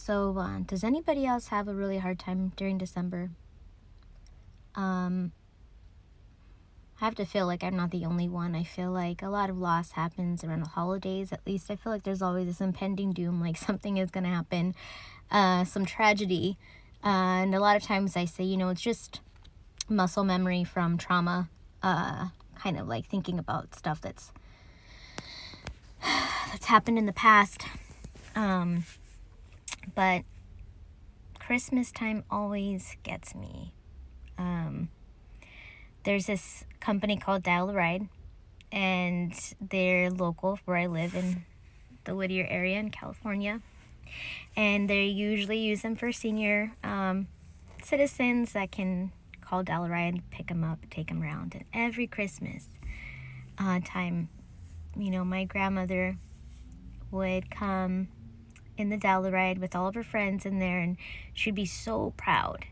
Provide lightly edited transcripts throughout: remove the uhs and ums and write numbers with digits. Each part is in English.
So, does anybody else have a really hard time during December? Um, I have to feel like I'm not the only one. I feel like a lot of loss happens around the holidays. At least I feel like there's always this impending doom, like something is going to happen, some tragedy. And a lot of times I say, it's just muscle memory from trauma, kind of like thinking about stuff that's happened in the past. But Christmas time always gets me. There's this company called Dial a Ride, and they're local where I live in the Whittier area in California. And they usually use them for senior citizens that can call Dial a Ride, pick them up, take them around. And every Christmas time, my grandmother would come in the Dial a Ride with all of her friends in there, and she'd be so proud.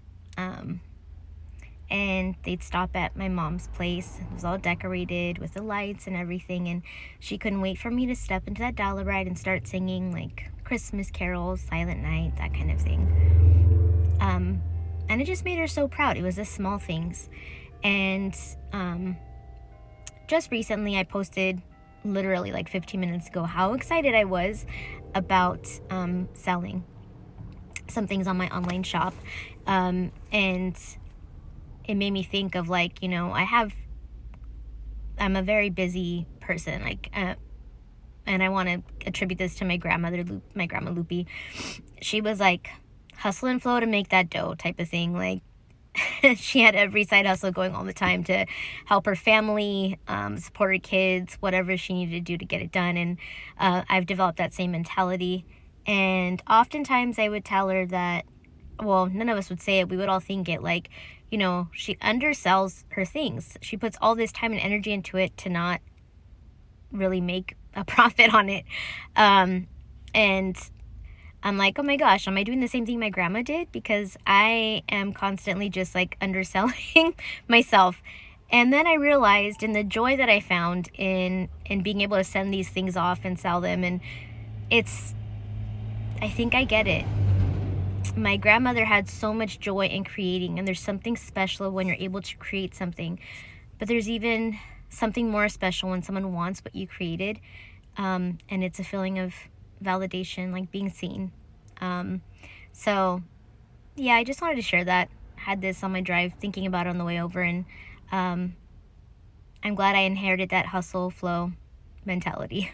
And they'd stop at my mom's place. It was all decorated with the lights and everything, and she couldn't wait for me to step into that Dial a Ride and start singing like Christmas carols, Silent Night, that kind of thing. And it just made her so proud. It was the small things. And just recently I posted literally like 15 minutes ago how excited I was about selling some things on my online shop. And it made me think of like, I'm a very busy person, and I want to attribute this to my grandma Loopy. She was like hustle and flow to make that dough type of thing. Like she had every side hustle going all the time to help her family, support her kids, whatever she needed to do to get it done. And I've developed that same mentality. And oftentimes I would tell her that, well, none of us would say it. We would all think it like, she undersells her things. She puts all this time and energy into it to not really make a profit on it. And I'm like, oh my gosh, am I doing the same thing my grandma did? Because I am constantly just like underselling myself. And then I realized in the joy that I found in being able to send these things off and sell them. And I think I get it. My grandmother had so much joy in creating, and there's something special when you're able to create something. But there's even something more special when someone wants what you created. And it's a feeling of validation, like being seen. So yeah, I just wanted to share that. Had this on my drive, thinking about it on the way over, and I'm glad I inherited that hustle flow mentality.